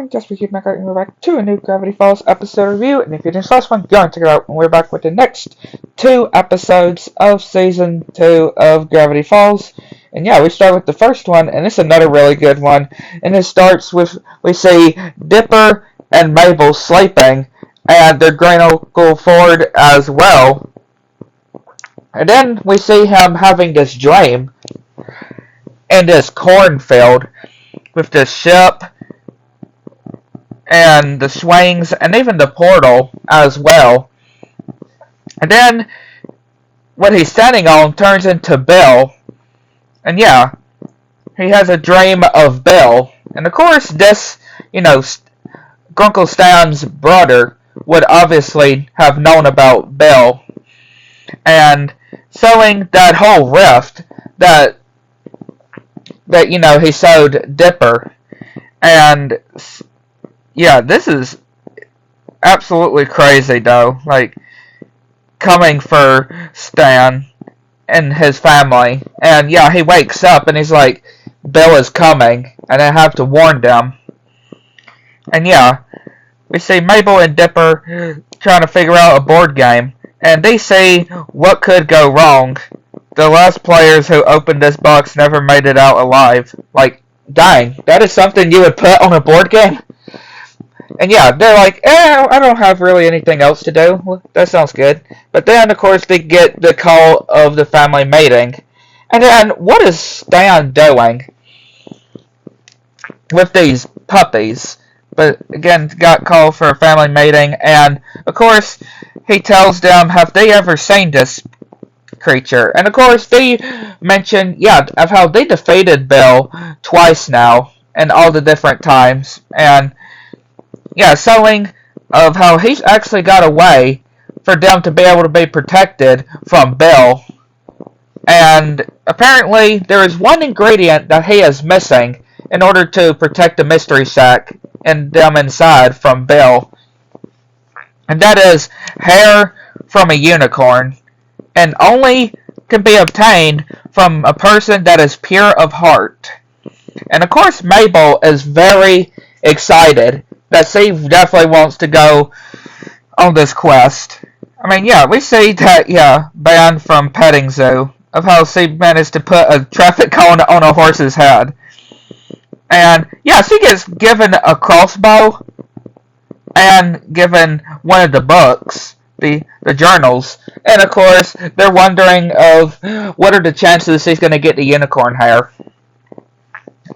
Mabelcorn, just for keeping and we're back to a new Gravity Falls episode review. And if you didn't last one, go and check it out. And we're back with the next 2 episodes of Season 2 of Gravity Falls. And yeah, we start with the first one, and it's another really good one. And it starts with, we see Dipper and Mabel sleeping, and their great uncle Ford as well. And then we see him having this dream in this cornfield with this ship and the swings and even the portal as well. And then what he's standing on turns into Bill. And yeah, he has a dream of Bill. And of course this, Grunkle Stan's brother would obviously have known about Bill. And showing that whole rift that he showed Dipper. And yeah, this is absolutely crazy though, like coming for Stan and his family. And yeah, he wakes up and he's like, Bill is coming and I have to warn them. And yeah, we see Mabel and Dipper trying to figure out a board game, and they see what could go wrong. The last players who opened this box never made it out alive. Like, dang, that is something you would put on a board game? And yeah, they're like, I don't have really anything else to do. Well, that sounds good. But then, of course, they get the call of the family mating. And then, what is Stan doing with these puppies? But again, got called for a family mating. And, of course, he tells them, have they ever seen this creature? And, of course, they mention, of how they defeated Bill twice now. And all the different times. And yeah, showing of how he's actually got a way for them to be able to be protected from Bill. And apparently there is one ingredient that he is missing in order to protect the mystery shack and them inside from Bill. And that is hair from a unicorn. And only can be obtained from a person that is pure of heart. And of course Mabel is very excited that she definitely wants to go on this quest. I mean, yeah, we see that, banned from petting zoo, of how she managed to put a traffic cone on a horse's head. And, yeah, she gets given a crossbow, and given one of the books, the journals. And, of course, they're wondering of what are the chances she's going to get the unicorn hair.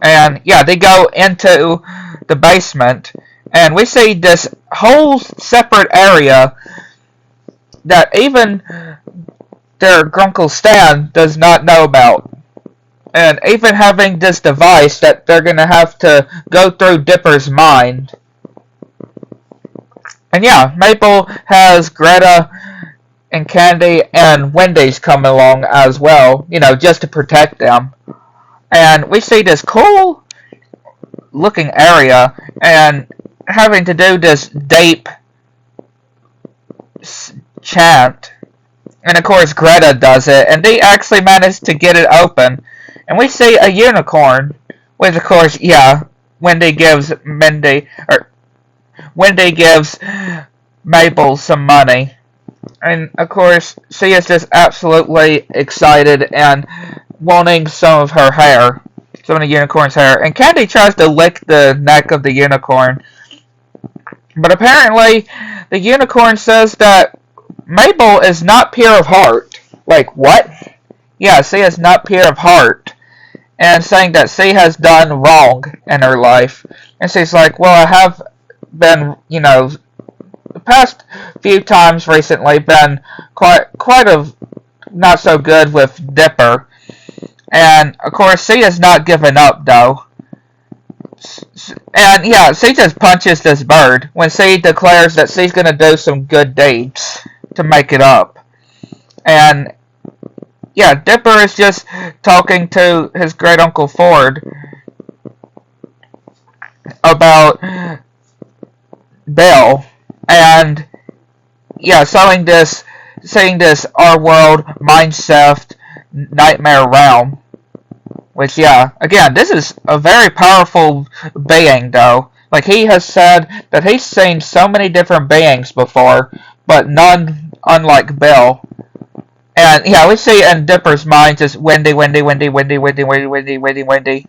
And, yeah, they go into the basement, and we see this whole separate area that even their Grunkle Stan does not know about. And even having this device that they're going to have to go through Dipper's mind. And yeah, Mabel has Greta and Candy and Wendy's coming along as well, just to protect them. And we see this cool looking area, and having to do this deep chant. And of course Greta does it, and they actually manage to get it open. And we see a unicorn, which of course, Wendy gives Mabel some money. And of course, she is just absolutely excited and wanting some of her hair. Some of the unicorn's hair. And Candy tries to lick the neck of the unicorn. But apparently, the unicorn says that Mabel is not pure of heart. Like, what? Yeah, she is not pure of heart. And saying that she has done wrong in her life. And she's like, well, I have been, the past few times recently been quite of not so good with Dipper. And, of course, she has not given up, though. And, she just punches this bird when she declares that she's going to do some good deeds to make it up. And, Dipper is just talking to his great-uncle Ford about Bill. And, saying this our world mineshaft nightmare realm. Which, again, this is a very powerful being, though. Like, he has said that he's seen so many different beings before, but none unlike Bill. And yeah, we see in Dipper's mind just windy, windy, windy, windy, windy, windy, windy, windy, windy.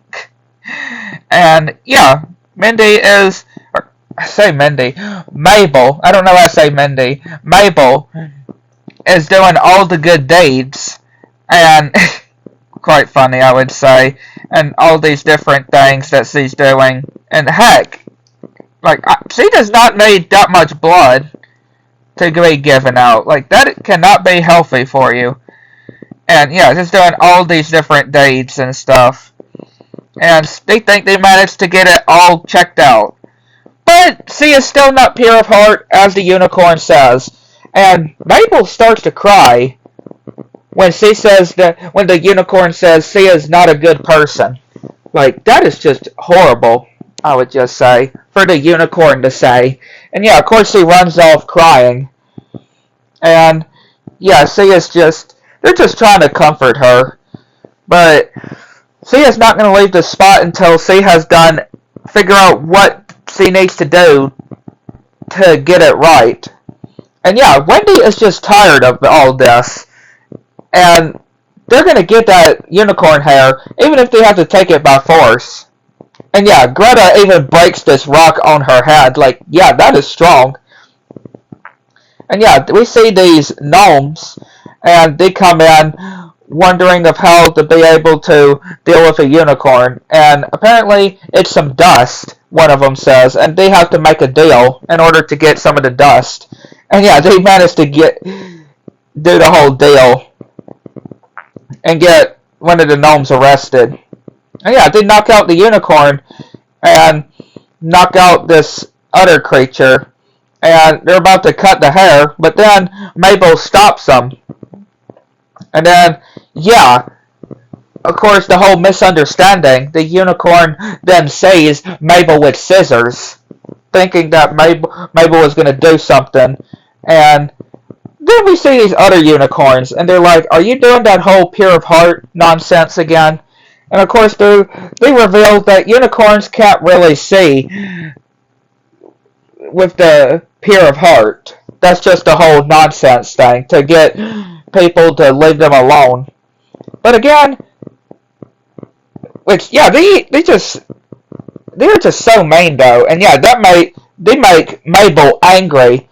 And yeah, Mindy is, or I say Mindy, Mabel, I don't know why I say Mindy, Mabel is doing all the good deeds, and quite funny, I would say, and all these different things that she's doing, and heck, like, she does not need that much blood to be given out. Like, that cannot be healthy for you. And yeah, just doing all these different deeds and stuff. And they think they managed to get it all checked out. But she is still not pure of heart, as the unicorn says. And Mabel starts to cry when she says that, when the unicorn says she is not a good person. Like, that is just horrible, I would just say, for the unicorn to say. And yeah, of course she runs off crying. And yeah, she is just, they're just trying to comfort her. But she is not going to leave the spot until she has figure out what she needs to do to get it right. And yeah, Wendy is just tired of all this. And they're going to get that unicorn hair, even if they have to take it by force. And yeah, Greta even breaks this rock on her head. Like, yeah, that is strong. And yeah, we see these gnomes, and they come in wondering of how to be able to deal with a unicorn. And apparently, it's some dust, one of them says, and they have to make a deal in order to get some of the dust. And yeah, they manage to do the whole deal and get one of the gnomes arrested. And yeah, they knock out the unicorn and knock out this other creature. And they're about to cut the hair, but then Mabel stops them. And then, yeah, of course, the whole misunderstanding, the unicorn then sees Mabel with scissors, thinking that Mabel was going to do something. And then we see these other unicorns, and they're like, are you doing that whole pure of heart nonsense again? And of course, they reveal that unicorns can't really see with the pure of heart. That's just a whole nonsense thing to get people to leave them alone. But again, which yeah, they're just so mean though, and yeah, they make Mabel angry.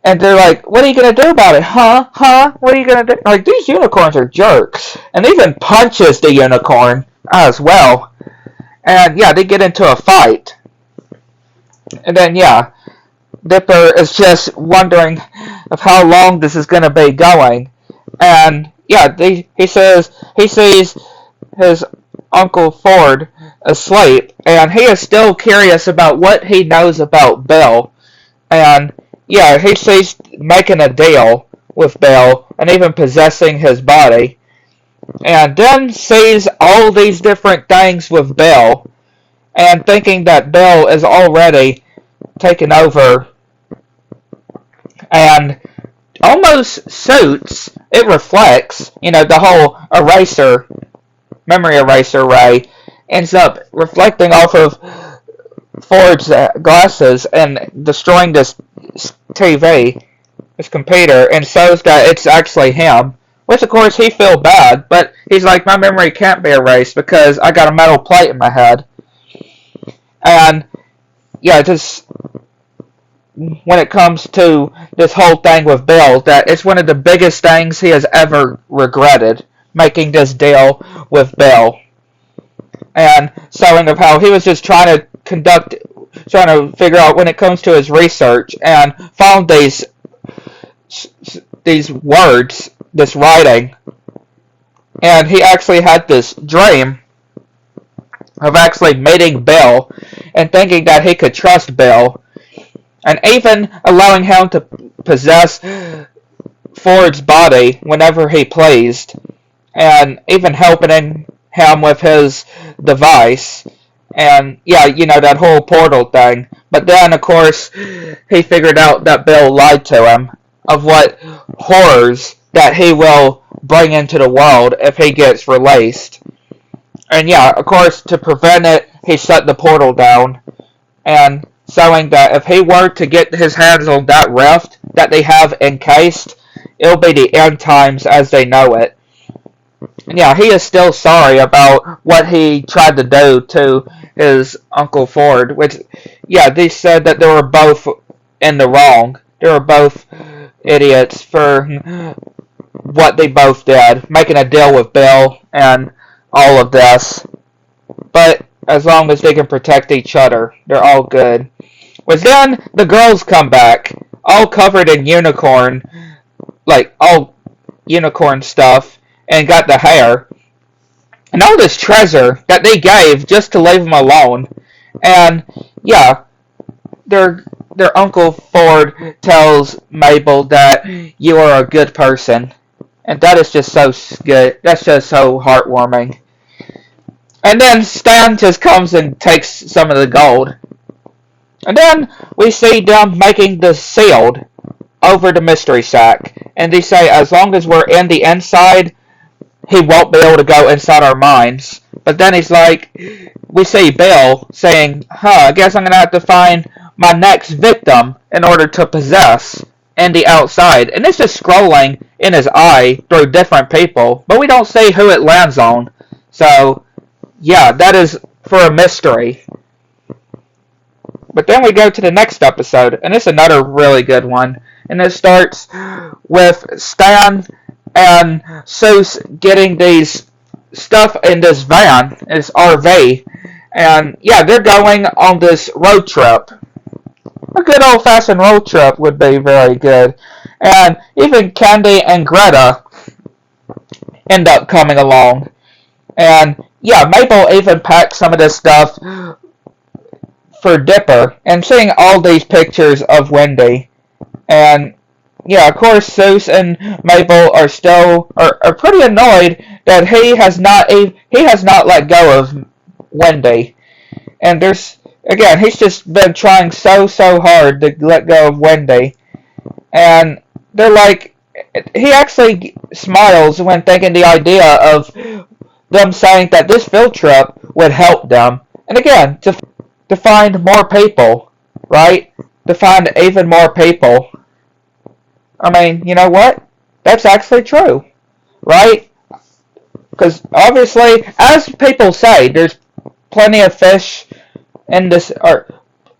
And they're like, what are you going to do about it? Huh? What are you going to do? Like, these unicorns are jerks. And even punches the unicorn as well. And, yeah, they get into a fight. And then, yeah, Dipper is just wondering of how long this is going to be going. And, yeah, he says he sees his Uncle Ford asleep. And he is still curious about what he knows about Bill. And yeah, he sees making a deal with Bill and even possessing his body. And then sees all these different things with Bill and thinking that Bill is already taken over and almost suits, it reflects, the whole memory eraser ray ends up reflecting off of Ford's glasses and destroying this TV, this computer, and shows that it's actually him. Which, of course, he feels bad, but he's like, my memory can't be erased because I got a metal plate in my head. And, yeah, just when it comes to this whole thing with Bill, that it's one of the biggest things he has ever regretted, making this deal with Bill. And showing of how he was just trying to figure out when it comes to his research, and found these words, this writing, and he actually had this dream of actually meeting Bill and thinking that he could trust Bill, and even allowing him to possess Ford's body whenever he pleased, and even helping him with his device. And, yeah, that whole portal thing. But then, of course, he figured out that Bill lied to him of what horrors that he will bring into the world if he gets released. And, yeah, of course, to prevent it, he shut the portal down. and showing that if he were to get his hands on that rift that they have encased, it'll be the end times as they know it. And yeah, he is still sorry about what he tried to do to his Uncle Ford, which, yeah, they said that they were both in the wrong. They were both idiots for what they both did, making a deal with Bill and all of this. But as long as they can protect each other, they're all good. Which then the girls come back, all covered in unicorn, like all unicorn stuff, and got the hair. And all this treasure that they gave just to leave them alone. And yeah, their Uncle Ford tells Mabel that you are a good person. And that is just so good. That's just so heartwarming. And then Stan just comes and takes some of the gold. And then we see them making the sealed over the mystery sack. And they say as long as we're in the inside, he won't be able to go inside our minds. But then he's like, we see Bill saying, I guess I'm going to have to find my next victim in order to possess in the outside. And it's just scrolling in his eye through different people. But we don't see who it lands on. So, yeah, that is for a mystery. But then we go to the next episode, and it's another really good one. And it starts with Stan and Seuss getting these stuff in this van, this RV. And yeah, they're going on this road trip. A good old-fashioned road trip would be very good. And even Candy and Greta end up coming along. And yeah, Mabel even packed some of this stuff for Dipper, and seeing all these pictures of Wendy. And yeah, of course, Seuss and Mabel are still are pretty annoyed that he has not let go of Wendy. And there's again, he's just been trying so hard to let go of Wendy. And they're like, he actually smiles when thinking the idea of them saying that this field trip would help them. And again, to find more people, right? To find even more people. I mean, you know what? That's actually true, right? Because obviously, as people say, there's plenty of fish in this, or,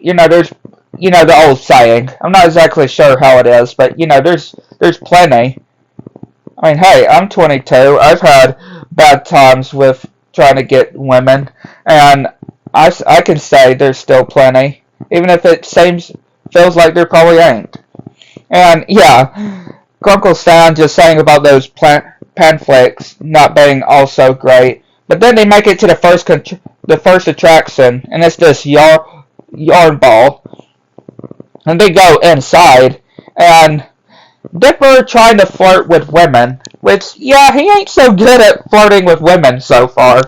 there's, the old saying. I'm not exactly sure how it is, but, there's plenty. I mean, hey, I'm 22. I've had bad times with trying to get women, and I can say there's still plenty, even if it feels like there probably ain't. And yeah, Uncle Stan just saying about those pancakes not being also great, but then they make it to the first attraction, and it's this yarn ball, and they go inside, and Dipper trying to flirt with women, which yeah, he ain't so good at flirting with women so far.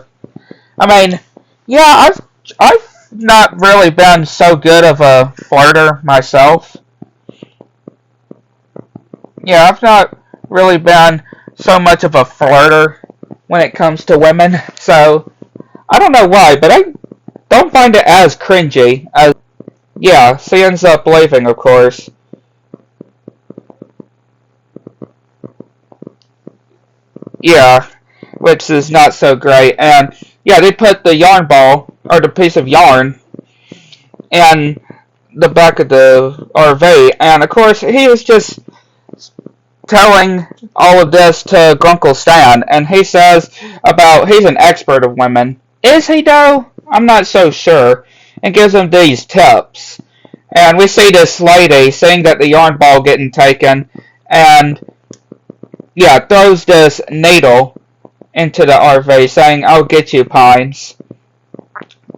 I mean, yeah, I've not really been so good of a flirter myself. Yeah, I've not really been so much of a flirter when it comes to women, so I don't know why, but I don't find it as cringy as, yeah, she ends up leaving, of course. Yeah, which is not so great, and yeah, they put the yarn ball, or the piece of yarn, in the back of the RV, and of course, he was just telling all of this to Grunkle Stan, and he says he's an expert of women. Is he though? I'm not so sure. And gives him these tips. And we see this lady seeing that the yarn ball getting taken, and yeah, throws this needle into the RV saying, I'll get you, Pines.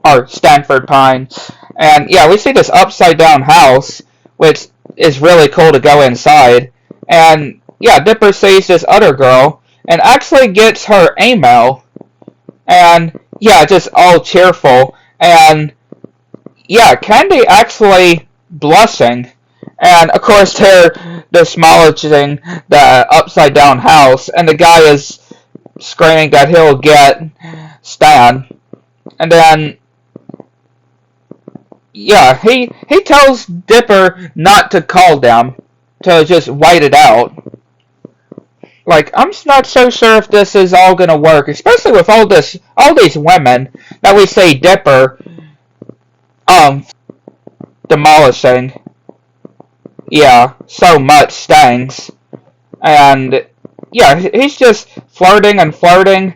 Or Stanford Pine. And yeah, we see this upside down house, which is really cool to go inside. And yeah, Dipper sees this other girl and actually gets her email. And yeah, just all cheerful. And yeah, Candy actually blushing. And of course they're demolishing the upside down house. And the guy is screaming that he'll get Stan. And then yeah, he tells Dipper not to call them, to just wait it out. Like, I'm not so sure if this is all gonna work, especially with all these women that we see Dipper demolishing. Yeah, so much things. And yeah, he's just flirting and flirting,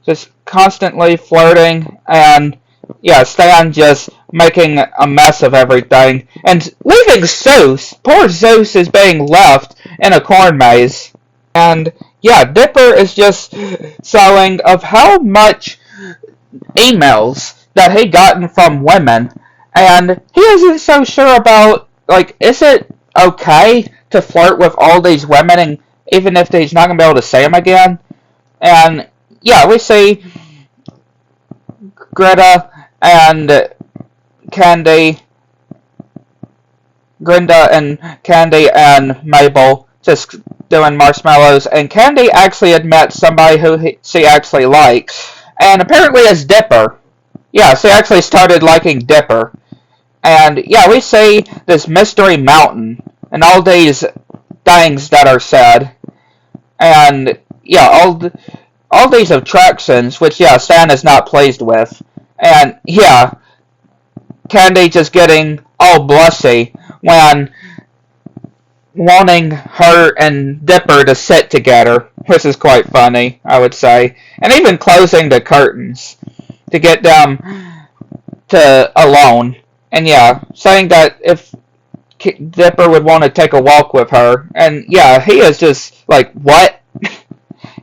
just constantly flirting, and yeah, Stan just making a mess of everything, and leaving Zeus. Poor Zeus is being left in a corn maze, and yeah, Dipper is just showing of how much emails that he gotten from women, and he isn't so sure about, like, is it okay to flirt with all these women, and even if he's not gonna be able to see them again? And yeah, we see Greta and Candy, Grinda and Candy and Mabel just doing marshmallows, and Candy actually admits somebody who she actually likes, and apparently it's Dipper. Yeah, she actually started liking Dipper. And yeah, we see this mystery mountain and all these things that are said, and yeah, all these attractions, which yeah, Stan is not pleased with, and yeah, Candy just getting all blushy when wanting her and Dipper to sit together, which is quite funny, I would say, and even closing the curtains to get them to alone. And yeah, saying that if Dipper would want to take a walk with her, and yeah, he is just like, what?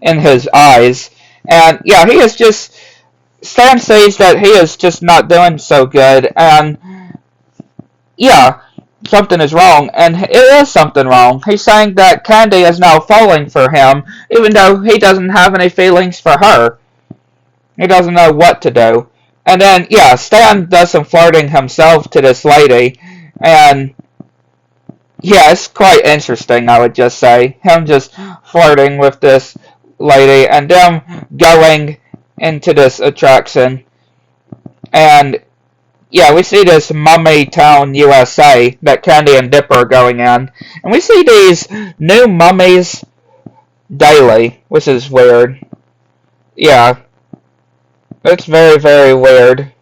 In his eyes. And yeah, he is just, Stan sees that he is just not doing so good, and yeah, something is wrong, and it is something wrong. He's saying that Candy is now falling for him, even though he doesn't have any feelings for her. He doesn't know what to do. And then, yeah, Stan does some flirting himself to this lady, and yeah, it's quite interesting, I would just say. Him just flirting with this lady, and them going into this attraction. And yeah, we see this Mummy Town, USA, that Candy and Dipper are going in. And we see these new mummies daily, which is weird. Yeah, it's very, very weird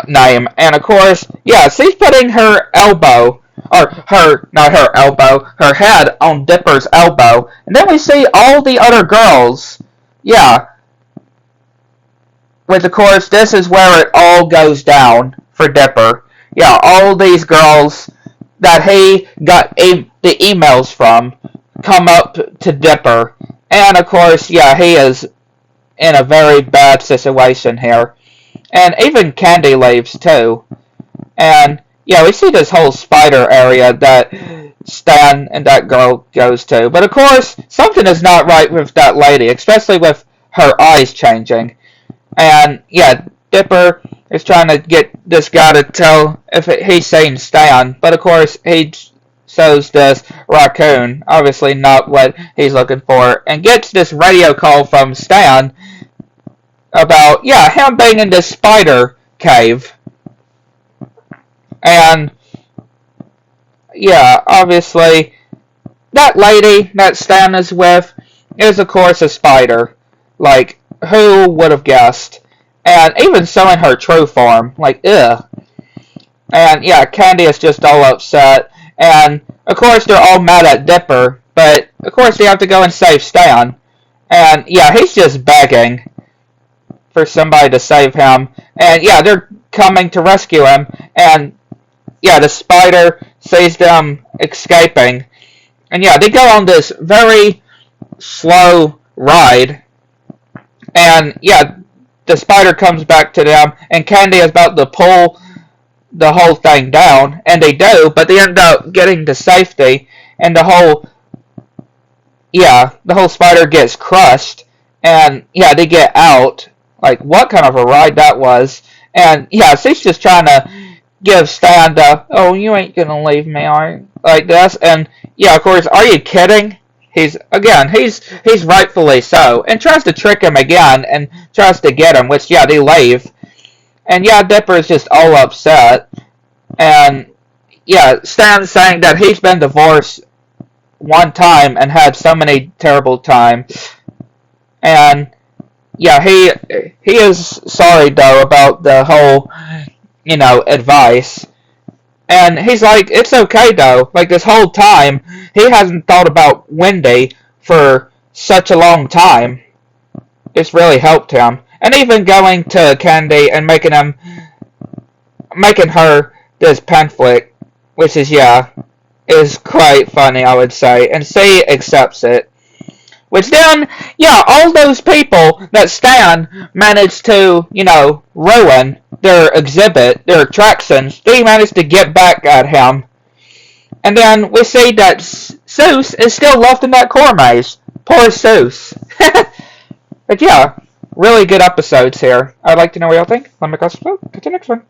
name. And of course, yeah, she's putting her elbow, or not her elbow, her head on Dipper's elbow. And then we see all the other girls. Yeah, with of course, this is where it all goes down for Dipper. Yeah, all these girls that he got the emails from come up to Dipper. And of course, yeah, he is in a very bad situation here. And even Candy leaves too. And yeah, we see this whole spider area that Stan and that girl goes to. But of course, something is not right with that lady, especially with her eyes changing. And yeah, Dipper is trying to get this guy to tell if he's seen Stan. But of course, he shows this raccoon, obviously not what he's looking for, and gets this radio call from Stan about, yeah, him being in this spider cave. And yeah, obviously, that lady that Stan is with is, of course, a spider. Like, who would have guessed? And even showing her true form. Like, ugh. And yeah, Candy is just all upset. And, of course, they're all mad at Dipper. But, of course, they have to go and save Stan. And, yeah, he's just begging for somebody to save him. And, yeah, they're coming to rescue him. And, yeah, the spider sees them escaping. And, yeah, they go on this very slow ride. And, yeah, the spider comes back to them. And Candy is about to pull the whole thing down. And they do, but they end up getting to safety. And the whole spider gets crushed. And, yeah, they get out. Like, what kind of a ride that was. And, yeah, she's just trying to give Stan the, oh, you ain't gonna leave me, are you? Like this. And, yeah, of course, are you kidding? He's rightfully so. And tries to trick him again and tries to get him, which, yeah, they leave. And yeah, Dipper is just all upset. And yeah, Stan's saying that he's been divorced one time and had so many terrible times. And yeah, he is sorry though about the whole, advice. And he's like, it's okay though. Like this whole time, he hasn't thought about Wendy for such a long time. It's really helped him. And even going to Candy and making her this pamphlet, which is quite funny, I would say. And C accepts it. Which then, all those people that Stan managed to, ruin their exhibit, their attractions, they managed to get back at him. And then we see that Seuss is still left in that core maze. Poor Seuss. But yeah, really good episodes here. I'd like to know what y'all think. Let me know. Catch you next one.